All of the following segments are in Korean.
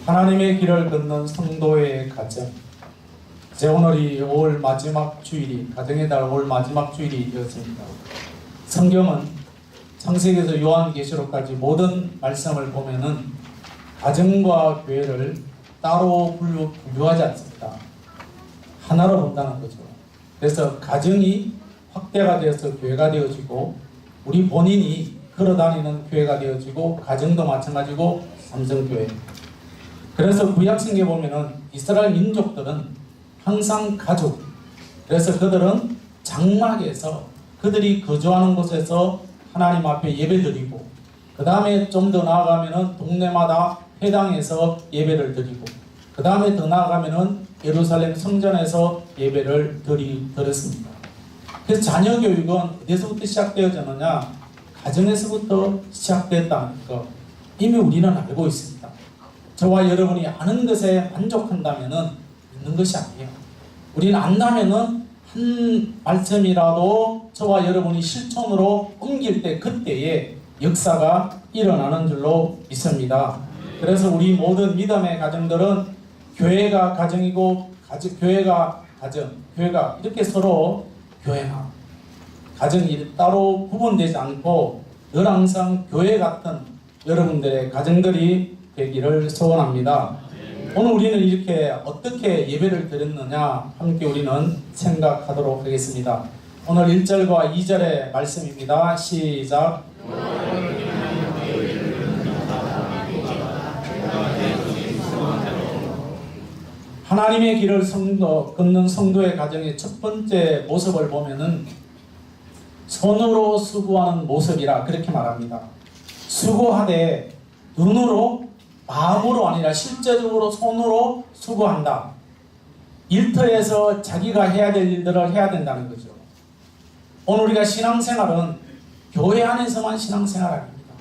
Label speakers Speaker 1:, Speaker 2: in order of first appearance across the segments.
Speaker 1: 하나님의 길을 걷는 성도의 가정. 이제 오늘이 5월 마지막 주일이, 가정의 달 5월 마지막 주일이 되었습니다. 성경은 창세기에서 요한계시록까지 모든 말씀을 보면은 가정과 교회를 따로 분류하지 않습니다. 하나로 본다는 거죠. 그래서 가정이 확대가 되어서 교회가 되어지고, 우리 본인이 걸어다니는 교회가 되어지고, 가정도 마찬가지고 삼성교회. 그래서 구약성경에 보면은 이스라엘 민족들은 항상 가족, 그래서 그들은 장막에서 그들이 거주하는 곳에서 하나님 앞에 예배드리고, 그 다음에 좀 더 나아가면은 동네마다 회당에서 예배를 드리고, 그 다음에 더 나아가면은 예루살렘 성전에서 예배를 드렸습니다. 그래서 자녀 교육은 어디서부터 시작되어졌느냐? 가정에서부터 시작됐다는 것, 이미 우리는 알고 있습니다. 저와 여러분이 아는 것에 만족한다면 있는 것이 아니에요. 우리는 안다면 한 말씀이라도 저와 여러분이 실천으로 옮길 때 그때에 역사가 일어나는 줄로 믿습니다. 그래서 우리 모든 믿음의 가정들은 교회가 가정이고, 교회가 가정, 교회가 이렇게 서로 교회나 가정이 따로 구분되지 않고 늘 항상 교회 같은 여러분들의 가정들이 되기를 소원합니다. 오늘 우리는 이렇게 어떻게 예배를 드렸느냐 함께 우리는 생각하도록 하겠습니다. 오늘 1절과 2절의 말씀입니다. 시작. 하나님의 길을 걷는 성도의 가정의 첫 번째 모습을 보면은 손으로 수고하는 모습이라 그렇게 말합니다. 수고하되 눈으로, 마음으로 아니라 실제적으로 손으로 수고한다. 일터에서 자기가 해야 될 일들을 해야 된다는 거죠. 오늘 우리가 신앙생활은 교회 안에서만 신앙생활 아닙니다.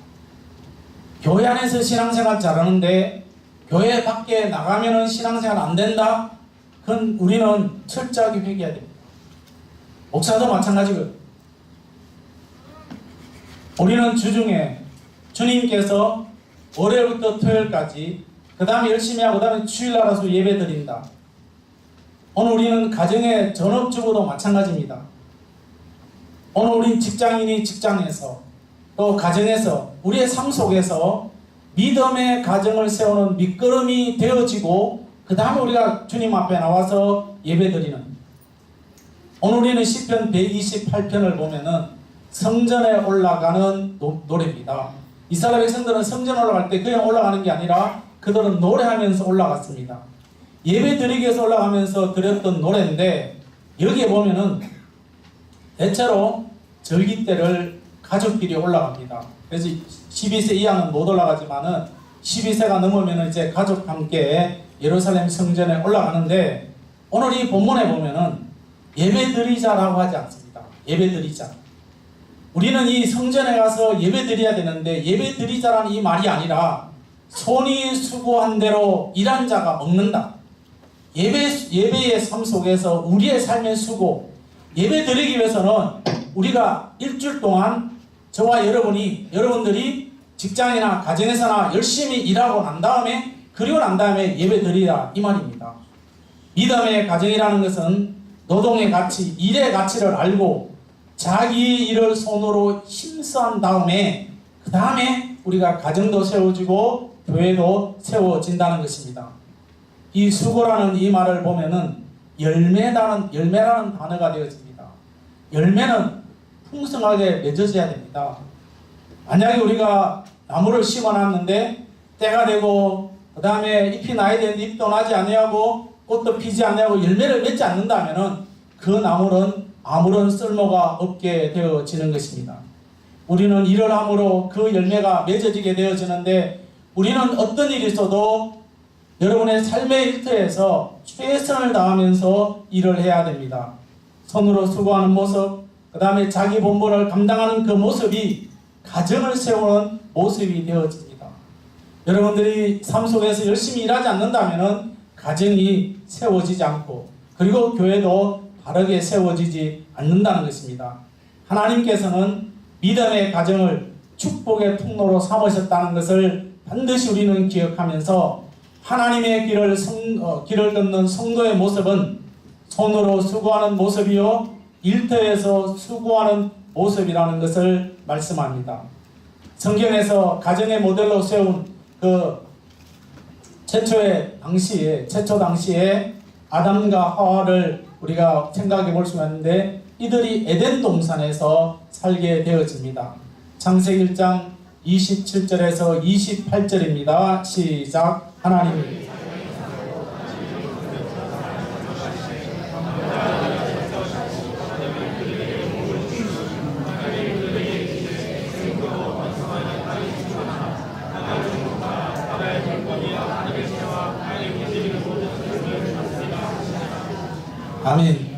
Speaker 1: 교회 안에서 신앙생활 잘하는데 교회 밖에 나가면은 신앙생활 안 된다? 그건 우리는 철저하게 회개해야 됩니다. 목사도 마찬가지거든요. 우리는 주중에 주님께서 월요일부터 토요일까지, 그 다음에 열심히 하고, 그 다음에 주일 알아서 예배 드린다. 오늘 우리는 가정의 전업주부도 마찬가지입니다. 오늘 우린 직장인이 직장에서, 또 가정에서, 우리의 삶 속에서 믿음의 가정을 세우는 밑거름이 되어지고, 그 다음에 우리가 주님 앞에 나와서 예배 드리는. 오늘 우리는 시편 128편을 보면은 성전에 올라가는 노래입니다. 이스라엘 백성들은 성전에 올라갈 때 그냥 올라가는 게 아니라 그들은 노래하면서 올라갔습니다. 예배 드리기 위해서 올라가면서 드렸던 노래인데, 여기에 보면은 대체로 절기 때를 가족끼리 올라갑니다. 그래서 12세 이하는 못 올라가지만은 12세가 넘으면 이제 가족 함께 예루살렘 성전에 올라가는데, 오늘 이 본문에 보면은 예배 드리자라고 하지 않습니다. 예배 드리자. 우리는 이 성전에 가서 예배 드려야 되는데, 예배 드리자라는 이 말이 아니라 손이 수고한 대로 일한 자가 먹는다. 예배의 삶 속에서 우리의 삶의 수고, 예배 드리기 위해서는 우리가 일주일 동안 저와 여러분들이 직장이나 가정에서나 열심히 일하고 난 다음에, 그리고 난 다음에 예배 드리라, 이 말입니다. 믿음의 가정이라는 것은 노동의 가치, 일의 가치를 알고 자기 일을 손으로 힘써한 다음에, 그 다음에 우리가 가정도 세워지고 교회도 세워진다는 것입니다. 이 수고라는 이 말을 보면은 열매라는 단어가 되어집니다. 열매는 풍성하게 맺어져야 됩니다. 만약에 우리가 나무를 심어놨는데 때가 되고, 그 다음에 잎이 나야 되는데 잎도 나지 아니하고 꽃도 피지 아니하고 열매를 맺지 않는다면은 그 나무는 아무런 쓸모가 없게 되어지는 것입니다. 우리는 일을 함으로 그 열매가 맺어지게 되어지는데, 우리는 어떤 일이 있어도 여러분의 삶의 일터에서 최선을 다하면서 일을 해야 됩니다. 손으로 수고하는 모습, 그 다음에 자기 본분을 감당하는 그 모습이 가정을 세우는 모습이 되어집니다. 여러분들이 삶 속에서 열심히 일하지 않는다면 가정이 세워지지 않고, 그리고 교회도 바르게 세워지지 않는다는 것입니다. 하나님께서는 믿음의 가정을 축복의 통로로 삼으셨다는 것을 반드시 우리는 기억하면서 하나님의 길을 걷는 성도의 모습은 손으로 수고하는 모습이요 일터에서 수고하는 모습이라는 것을 말씀합니다. 성경에서 가정의 모델로 세운 그 최초 당시에 아담과 하와를 우리가 생각해 볼 수가 있는데 이들이 에덴 동산에서 살게 되어집니다. 창세기 1장 27절에서 28절입니다. 시작. 하나님이 아멘.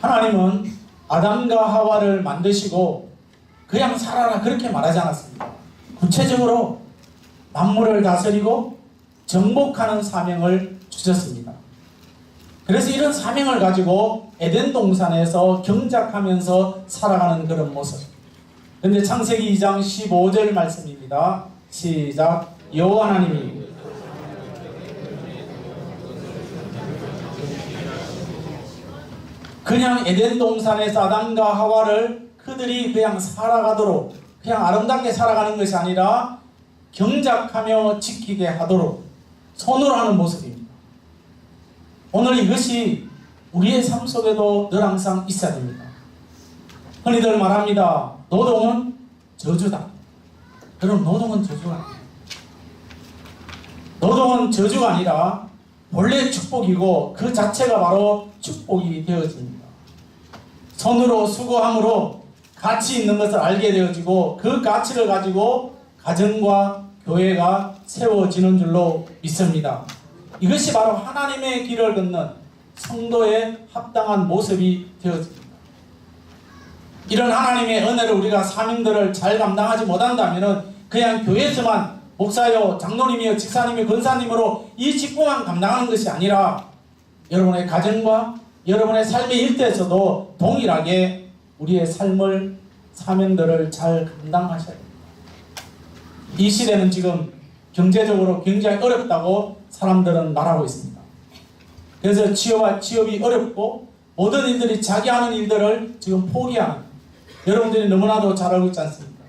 Speaker 1: 하나님은 아담과 하와를 만드시고 그냥 살아라 그렇게 말하지 않았습니다. 구체적으로 만물을 다스리고 정복하는 사명을 주셨습니다. 그래서 이런 사명을 가지고 에덴 동산에서 경작하면서 살아가는 그런 모습. 그런데 창세기 2장 15절 말씀입니다. 시작. 여호와 하나님이 그냥 에덴 동산에서 아담과 하와를 그들이 그냥 살아가도록 그냥 아름답게 살아가는 것이 아니라 경작하며 지키게 하도록 손으로 하는 모습입니다. 오늘 이것이 우리의 삶 속에도 늘 항상 있어야 됩니다. 흔히들 말합니다. 노동은 저주다. 그럼 노동은 저주가 아니에요. 노동은 저주가 아니라 본래 축복이고 그 자체가 바로 축복이 되어집니다. 손으로 수고함으로 가치 있는 것을 알게 되어지고 그 가치를 가지고 가정과 교회가 세워지는 줄로 믿습니다. 이것이 바로 하나님의 길을 걷는 성도의 합당한 모습이 되어집니다. 이런 하나님의 은혜를 우리가 사명들을 잘 감당하지 못한다면 그냥 교회에서만 목사요, 장로님이요, 집사님이요, 권사님으로 이 직분만 감당하는 것이 아니라 여러분의 가정과 여러분의 삶의 일대에서도 동일하게 우리의 삶을 사명들을 잘 감당하셔야 됩니다. 이 시대는 지금 경제적으로 굉장히 어렵다고 사람들은 말하고 있습니다. 그래서 취업이 어렵고 모든 일들이 자기 하는 일들을 지금 포기하는 여러분들이 너무나도 잘 알고 있지 않습니까?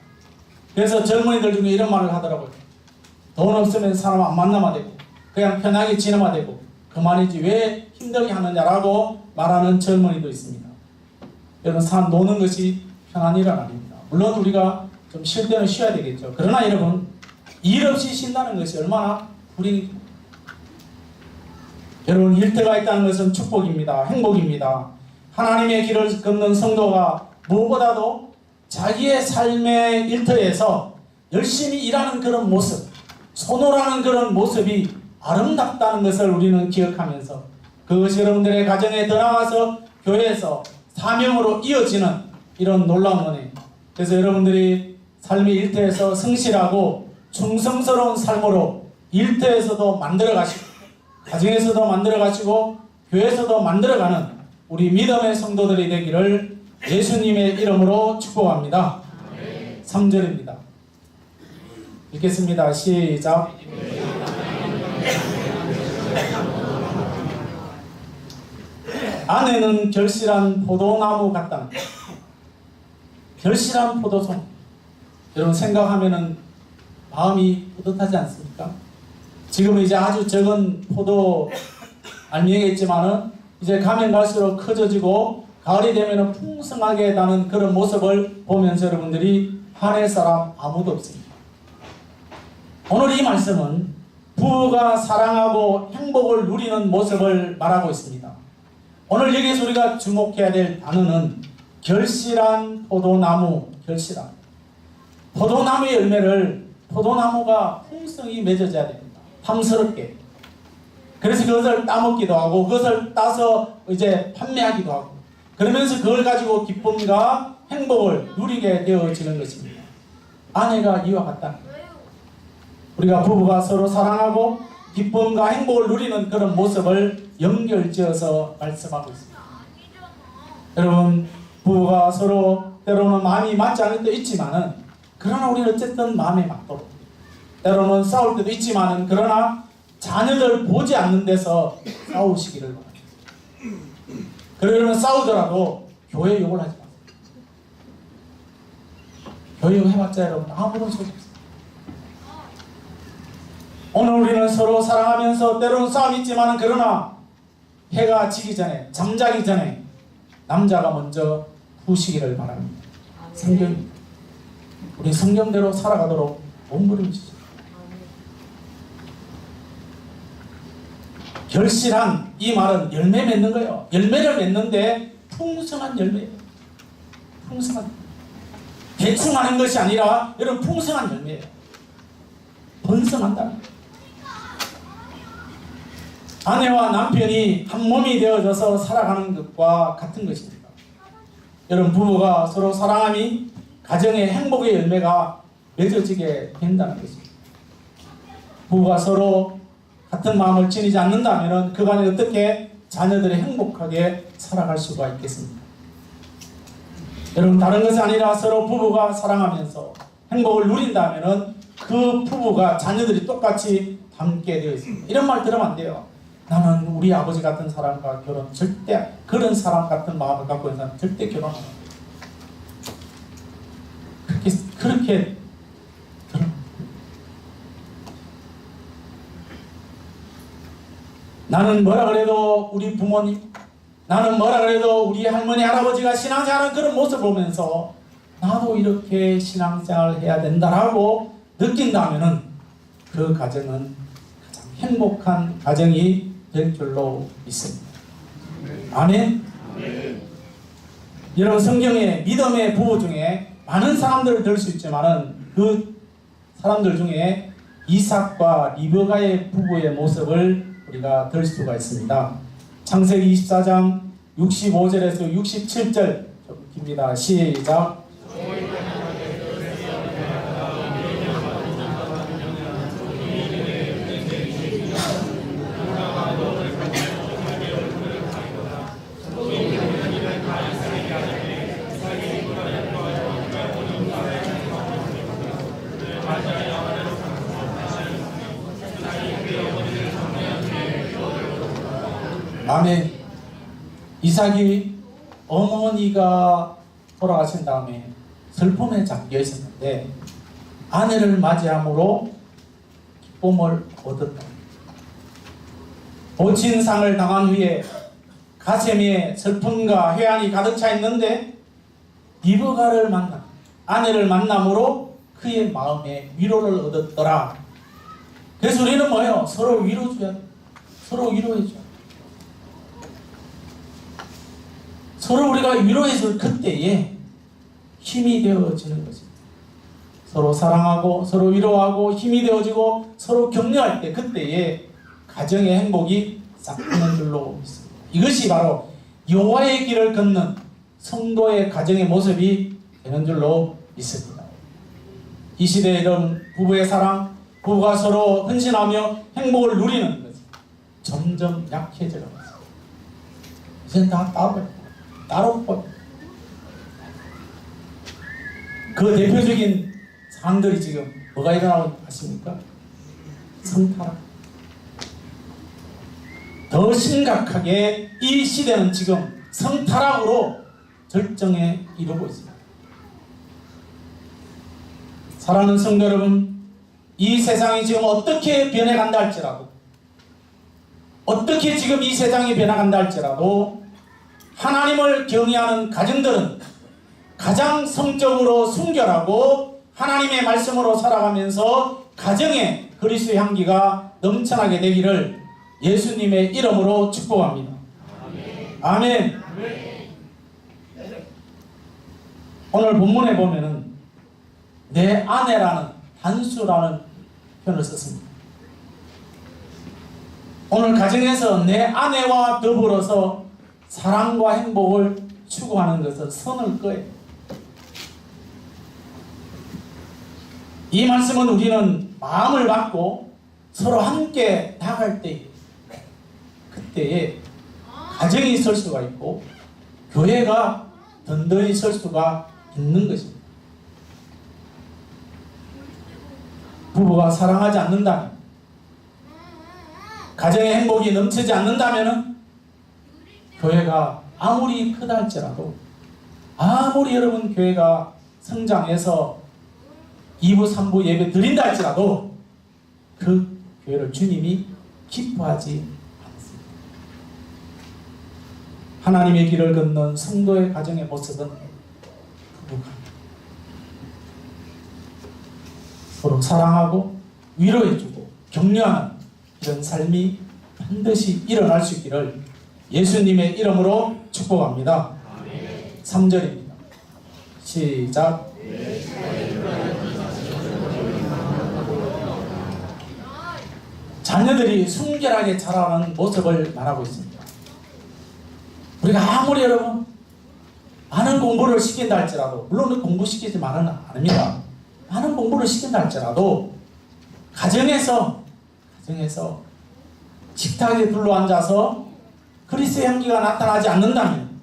Speaker 1: 그래서 젊은이들 중에 이런 말을 하더라고요. 돈 없으면 사람 안 만나면 되고 그냥 편하게 지내면 되고 그만이지 왜 힘들게 하느냐라고 말하는 젊은이도 있습니다. 여러분 노는 것이 편한 일은 아닙니다. 물론 우리가 좀 쉴 때는 쉬어야 되겠죠. 그러나 여러분 일 없이 쉰다는 것이 얼마나 불행입니까? 여러분 일터가 있다는 것은 축복입니다. 행복입니다. 하나님의 길을 걷는 성도가 무엇보다도 자기의 삶의 일터에서 열심히 일하는 그런 모습, 손으로 하는 그런 모습이 아름답다는 것을 우리는 기억하면서 그것이 여러분들의 가정에 들어가서 교회에서 사명으로 이어지는 이런 놀라운 은혜. 그래서 여러분들이 삶의 일터에서 성실하고 충성스러운 삶으로 일터에서도 만들어 가시고 가정에서도 만들어 가시고 교회에서도 만들어가는 우리 믿음의 성도들이 되기를 예수님의 이름으로 축복합니다. 3절입니다. 읽겠습니다. 시작. 아내는 결실한 포도나무 같다. 결실한 포도송. 여러분 생각하면은 마음이 뿌듯하지 않습니까? 지금 이제 아주 적은 포도 알맹이겠지만은 이제 가면 갈수록 커져지고 가을이 되면은 풍성하게 나는 그런 모습을 보면서 여러분들이 한해 사람 아무도 없습니다. 오늘 이 말씀은 부부가 사랑하고 행복을 누리는 모습을 말하고 있습니다. 오늘 여기서 우리가 주목해야 될 단어는 결실한 포도나무, 결실한. 포도나무의 열매를 포도나무가 풍성히 맺어져야 됩니다. 탐스럽게. 그래서 그것을 따먹기도 하고 그것을 따서 이제 판매하기도 하고 그러면서 그걸 가지고 기쁨과 행복을 누리게 되어지는 것입니다. 아내가 이와 같다. 우리가 부부가 서로 사랑하고 기쁨과 행복을 누리는 그런 모습을 연결지어서 말씀하고 있습니다. 여러분 부부가 서로 때로는 마음이 맞지 않을 때 있지만은 그러나 우리는 어쨌든 마음에 맞도록, 때로는 싸울 때도 있지만은 그러나 자녀들 보지 않는 데서 싸우시기를 바랍니다. 그러면 싸우더라도 교회 욕을 하지 마세요. 교회 욕 해봤자 여러분 아무런 소용 없어요. 오늘 우리는 서로 사랑하면서 때로는 싸움이 있지만은 그러나 해가 지기 전에, 잠자기 전에 남자가 먼저 부시기를 바랍니다. 성경, 우리 성경대로 살아가도록 몸부림치죠. 결실한 이 말은 열매 맺는 거예요. 열매를 맺는데 풍성한 열매예요. 풍성한, 대충 하는 것이 아니라 여러분 풍성한 열매예요. 번성한다. 아내와 남편이 한 몸이 되어져서 살아가는 것과 같은 것입니다. 여러분 부부가 서로 사랑함이 가정의 행복의 열매가 맺어지게 된다는 것입니다. 부부가 서로 같은 마음을 지니지 않는다면 그간에 어떻게 자녀들이 행복하게 살아갈 수가 있겠습니까? 여러분 다른 것이 아니라 서로 부부가 사랑하면서 행복을 누린다면 그 부부가 자녀들이 똑같이 닮게 되어 있습니다. 이런 말 들으면 안 돼요. 나는 우리 아버지 같은 사람과 결혼 절대, 그런 사람 같은 마음을 갖고 있는 사람 절대 결혼 안 합니다. 그렇게 나는 뭐라 그래도 우리 부모님, 나는 뭐라 그래도 우리 할머니 할아버지가 신앙생활하는 그런 모습을 보면서 나도 이렇게 신앙생활을 해야 된다라고 느낀다면은 그 가정은 가장 행복한 가정이 될 줄로 믿습니다. 아멘. 여러분 성경에 믿음의 부부 중에 많은 사람들을 들 수 있지만은 그 사람들 중에 이삭과 리브가의 부부의 모습을 우리가 들 수가 있습니다. 창세기 24장 65절에서 67절 좀 깁니다. 시작. 아멘. 이삭이 어머니가 돌아가신 다음에 슬픔에 잠겨 있었는데 아내를 맞이함으로 기쁨을 얻었다. 보친상을 당한 후에 가슴에 슬픔과 회한이 가득 차 있는데 리브가를 만나 아내를 만남으로 그의 마음에 위로를 얻었더라. 그래서 우리는 뭐예요? 서로 위로줘야 돼. 서로 위로해줘. 서로 우리가 위로해줄 그때에 힘이 되어지는 것입니다. 서로 사랑하고 서로 위로하고 힘이 되어지고 서로 격려할 때 그때에 가정의 행복이 싹 트는 줄로 믿습니다. 이것이 바로 여호와의 길을 걷는 성도의 가정의 모습이 되는 줄로 믿습니다. 이 시대에 이런 부부의 사랑, 부부가 서로 헌신하며 행복을 누리는 것이 점점 약해져 가고 있습니다. 이제는 다 따로 그 대표적인 사람들이 지금 뭐가 일어나고 있습니까? 성타락. 더 심각하게 이 시대는 지금 성타락으로 절정에 이르고 있습니다. 사랑하는 성도 여러분, 이 세상이 지금 어떻게 변해간다 할지라도, 어떻게 지금 이 세상이 변해간다 할지라도 하나님을 경외하는 가정들은 가장 성적으로 순결하고 하나님의 말씀으로 살아가면서 가정에 그리스도의 향기가 넘쳐나게 되기를 예수님의 이름으로 축복합니다. 아멘. 오늘 본문에 보면은 내 아내라는 단수라는 표현을 썼습니다. 오늘 가정에서 내 아내와 더불어서 사랑과 행복을 추구하는 것은 선을 거예요. 이 말씀은 우리는 마음을 갖고 서로 함께 나갈 때 그때에 가정이 설 수가 있고 교회가 든든히 설 수가 있는 것입니다. 부부가 사랑하지 않는다면, 가정의 행복이 넘치지 않는다면 교회가 아무리 크다 할지라도, 아무리 여러분 교회가 성장해서 2부 3부 예배 드린다 할지라도 그 교회를 주님이 기뻐하지 않습니다. 하나님의 길을 걷는 성도의 가정의 모습은 부부가 서로 사랑하고 위로해주고 격려하는 이런 삶이 반드시 일어날 수 있기를 예수님의 이름으로 축복합니다. 3절입니다. 시작. 자녀들이 순결하게 자라는 모습을 말하고 있습니다. 우리가 아무리 여러분 많은 공부를 시킨다 할지라도, 물론 공부시키지 말은 아닙니다. 많은 공부를 시킨다 할지라도 가정에서 식탁에 둘러앉아서 그리스도의 향기가 나타나지 않는다면,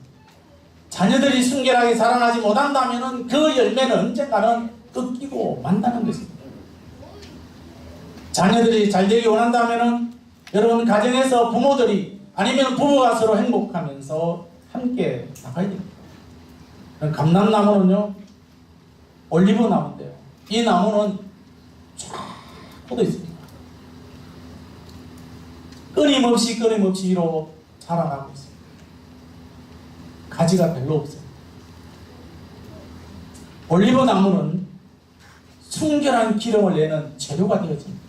Speaker 1: 자녀들이 순결하게 자라나지 못한다면 그 열매는 언젠가는 꺾이고 만다는 것입니다. 자녀들이 잘 되기 원한다면 여러분 가정에서 부모들이 아니면 부부가 서로 행복하면서 함께 나가야 됩니다. 감람나무는요, 올리브 나무인데요, 이 나무는 쫙 뻗어 있습니다. 끊임없이 위로 자라나고 있습니다. 가지가 별로 없어요. 올리브 나무는 순결한 기름을 내는 재료가 되어집니다.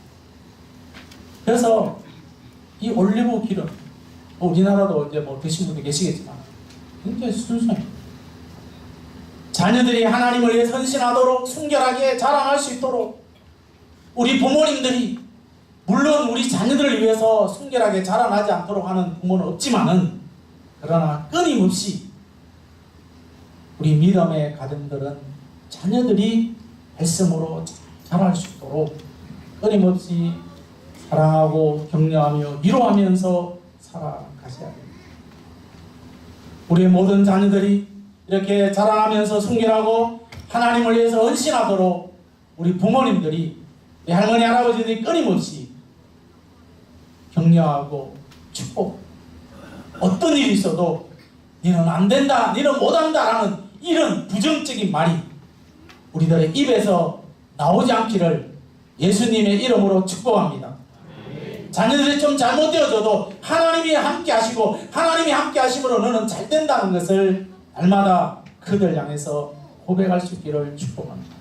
Speaker 1: 그래서 이 올리브 기름, 우리나라도 이제 드신 분도 계시겠지만 굉장히 순수해요. 자녀들이 하나님을 위해 헌신하도록 순결하게 자라날 수 있도록 우리 부모님들이, 물론 우리 자녀들을 위해서 순결하게 자라나지 않도록 하는 부모는 없지만은, 그러나 끊임없이 우리 믿음의 가정들은 자녀들이 말씀으로 자랄 수 있도록 끊임없이 사랑하고 격려하며 위로하면서 살아가셔야 됩니다. 우리의 모든 자녀들이 이렇게 자라나면서 순결하고 하나님을 위해서 헌신하도록 우리 부모님들이, 우리 할머니 할아버지들이 끊임없이 격려하고 축복, 어떤 일이 있어도 너는 안 된다, 너는 못한다 라는 이런 부정적인 말이 우리들의 입에서 나오지 않기를 예수님의 이름으로 축복합니다. 자녀들이 좀 잘못되어져도 하나님이 함께 하시고, 하나님이 함께 하심으로 너는 잘 된다는 것을 날마다 그들 향해서 고백할 수 있기를 축복합니다.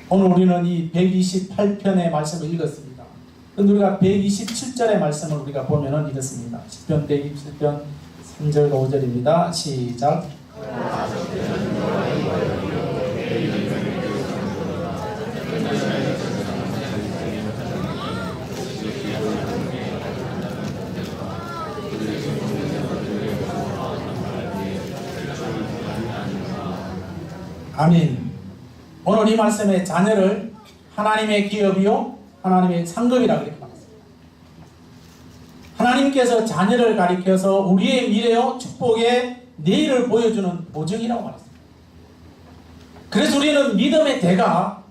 Speaker 1: 오늘 우리는 이 128편의 말씀을 읽었습니다. 그런데 우리가 127절의 말씀을 우리가 보면은 이렇습니다. 시편 127편 3절과 5절입니다. 시작. 아멘. 오늘 이 말씀에 자녀를 하나님의 기업이요 하나님의 상급이라 그렇게 말했습니다. 하나님께서 자녀를 가리켜서 우리의 미래요 축복의 내일을 보여주는 보증이라고 말했습니다. 그래서 우리는 믿음의 대가,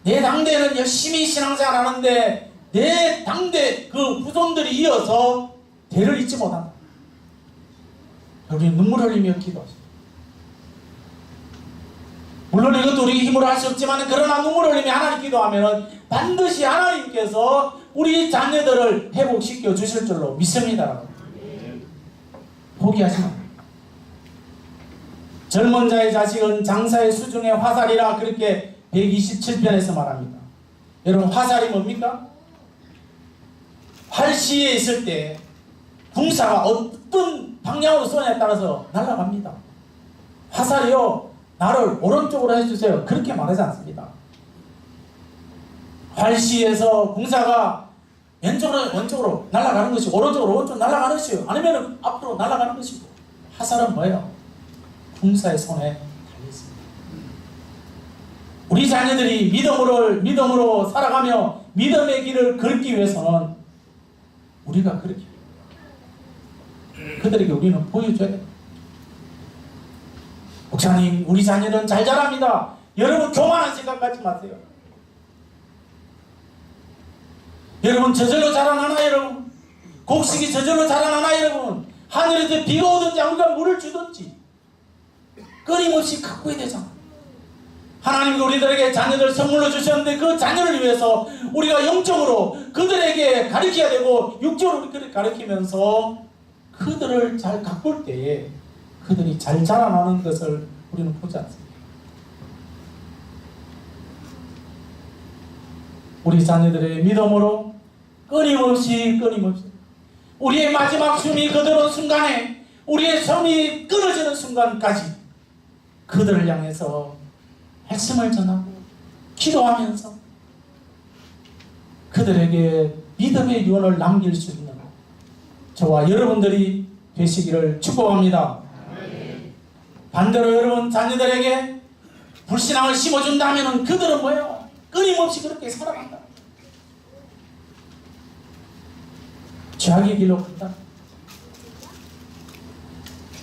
Speaker 1: 내 당대는 열심히 신앙생활 하는데 내 당대 그 후손들이 이어서 대를 잇지 못한다. 우리는 눈물 흘리며 기도하십니다. 물론 이것도 우리 힘으로 할 수 없지만, 그러나 눈물 흘리며 하나님 기도하면 반드시 하나님께서 우리 자녀들을 회복시켜 주실 줄로 믿습니다. 포기하지 마. 젊은 자의 자식은 장사의 수중의 화살이라 그렇게 127편에서 말합니다. 여러분, 화살이 뭡니까? 활시에 있을 때 궁사가 어떤 방향으로 쏘냐에 따라서 날아갑니다. 화살이요, 나를 오른쪽으로 해주세요, 그렇게 말하지 않습니다. 활시에서 궁사가 왼쪽으로 날아가는 것이고, 오른쪽 날아가는 것이고, 아니면 앞으로 날아가는 것이고, 화살은 뭐예요? 궁사의 손에 달려있습니다. 우리 자녀들이 믿음으로 살아가며 믿음의 길을 걷기 위해서는 우리가 그렇게 그들에게 우리는 보여줘야 됩니다. 목사님, 우리 자녀는 잘 자랍니다. 여러분 교만한 생각 갖지 마세요. 여러분 저절로 자라나나 여러분? 곡식이 저절로 자라나나 여러분? 하늘에서 비가 오든지 아무가 물을 주든지 끊임없이 가꿔야 되잖아. 하나님이 우리들에게 자녀들 선물로 주셨는데 그 자녀를 위해서 우리가 영적으로 그들에게 가르쳐야 되고 육적으로 그들을 가르치면서 그들을 잘 가꿀 때에 그들이 잘 자라나는 것을 우리는 보지 않습니다. 우리 자녀들의 믿음으로 끊임없이 우리의 마지막 숨이 거두는 순간에 우리의 숨이 끊어지는 순간까지 그들을 향해서 말씀을 전하고 기도하면서 그들에게 믿음의 유언을 남길 수 있는 저와 여러분들이 되시기를 축복합니다. 반대로 여러분 자녀들에게 불신앙을 심어준다면 그들은 뭐예요? 끊임없이 그렇게 살아간다. 죄악의 길로 간다.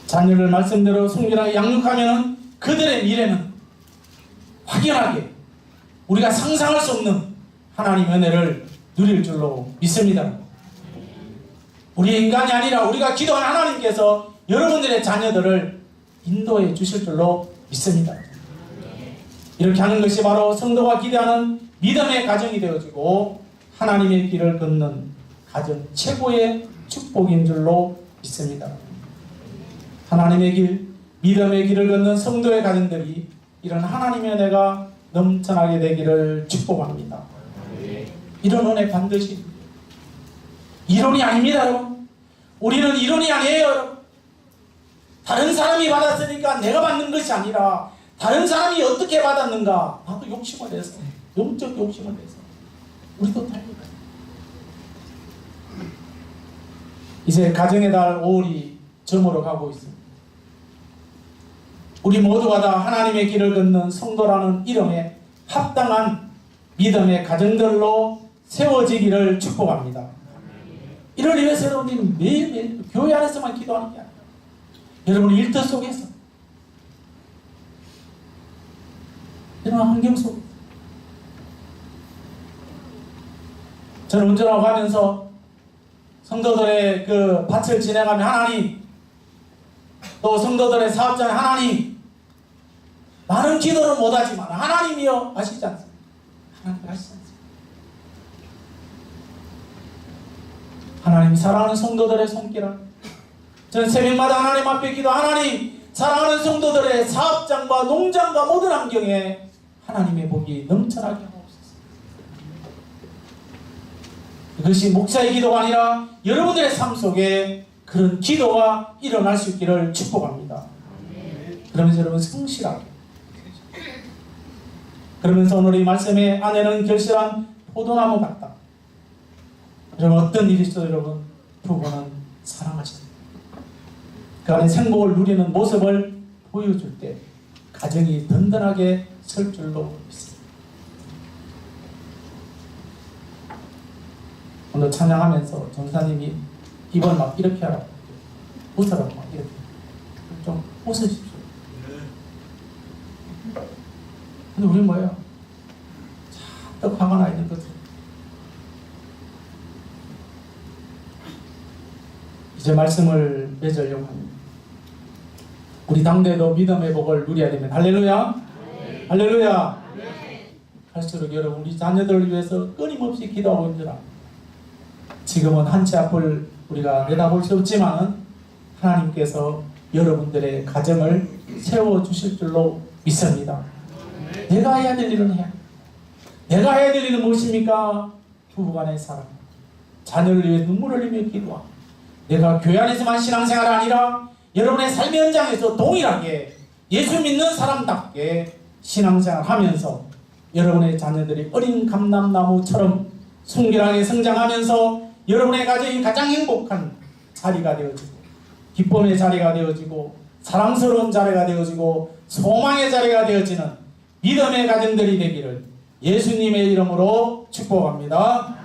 Speaker 1: 자녀를 말씀대로 순결하게 양육하면 그들의 미래는 확연하게 우리가 상상할 수 없는 하나님의 은혜를 누릴 줄로 믿습니다. 우리 인간이 아니라 우리가 기도한 하나님께서 여러분들의 자녀들을 인도해 주실 줄로 믿습니다. 이렇게 하는 것이 바로 성도가 기대하는 믿음의 가정이 되어지고 하나님의 길을 걷는 가정 최고의 축복인 줄로 믿습니다. 하나님의 길, 믿음의 길을 걷는 성도의 가정들이 이런 하나님의 은혜가 넘쳐나게 되기를 축복합니다. 이런 은혜 반드시 이론이 아닙니다. 여러분. 우리는 이론이 아니에요. 여러분. 다른 사람이 받았으니까 내가 받는 것이 아니라 다른 사람이 어떻게 받았는가 나도 욕심을 내서 영적 욕심을 내서 우리도 달려가요. 이제 가정의 달 5월이 저물어 가고 있습니다. 우리 모두가 다 하나님의 길을 걷는 성도라는 이름에 합당한 믿음의 가정들로 세워지기를 축복합니다. 이를 위해서 여러분이 매일매일 교회 안에서만 기도하는 게 아니라 여러분 일터 속에서 이런 환경 속에서 저는 운전하고 가면서 성도들의 그 밭을 진행하며 하나님 또 성도들의 사업장에 하나님 많은 기도를 못하지만 하나님이여 아시지 않습니까? 하나님 아시지 않습니까? 하나님 사랑하는 성도들의 손길을 저는 새벽마다 하나님 앞에 기도 하나님 사랑하는 성도들의 사업장과 농장과 모든 환경에 하나님의 복이 넘쳐나게 하옵소서. 이것이 목사의 기도가 아니라 여러분들의 삶 속에 그런 기도가 일어날 수 있기를 축복합니다. 그러면서 여러분 성실하게 그러면서 오늘 이 말씀에 아내는 결실한 포도나무 같다. 여러분 어떤 일이 있어도 여러분 부부는 사랑하십니다. 그 안에 생복을 누리는 모습을 보여줄 때 가정이 든든하게 설 줄로 믿습니다. 오늘 찬양하면서 전사님이 이번 막 이렇게 하라고 웃으라고 막 이렇게 좀 웃으십시오. 근데 우리 뭐예요? 잔뜩 화가 나 있는 거죠. 이제 말씀을 맺으려고 합니다. 우리 당대도 믿음의 복을 누려야 되면 할렐루야. 네. 할렐루야. 네. 할수록 여러분 우리 자녀들을 위해서 끊임없이 기도하고 있느라 지금은 한치 앞을 우리가 내다볼 수 없지만 하나님께서 여러분들의 가정을 세워주실 줄로 믿습니다. 네. 내가 해야 될 일은 해야 내가 해야 될 일은 무엇입니까? 부부간의 사랑, 자녀를 위해 눈물을 흘리며 기도하고 내가 교회 안에서만 신앙생활이 아니라 여러분의 삶의 현장에서 동일하게 예수 믿는 사람답게 신앙생활하면서 여러분의 자녀들이 어린 감람나무처럼 순결하게 성장하면서 여러분의 가정이 가장 행복한 자리가 되어지고 기쁨의 자리가 되어지고 사랑스러운 자리가 되어지고 소망의 자리가 되어지는 믿음의 가정들이 되기를 예수님의 이름으로 축복합니다.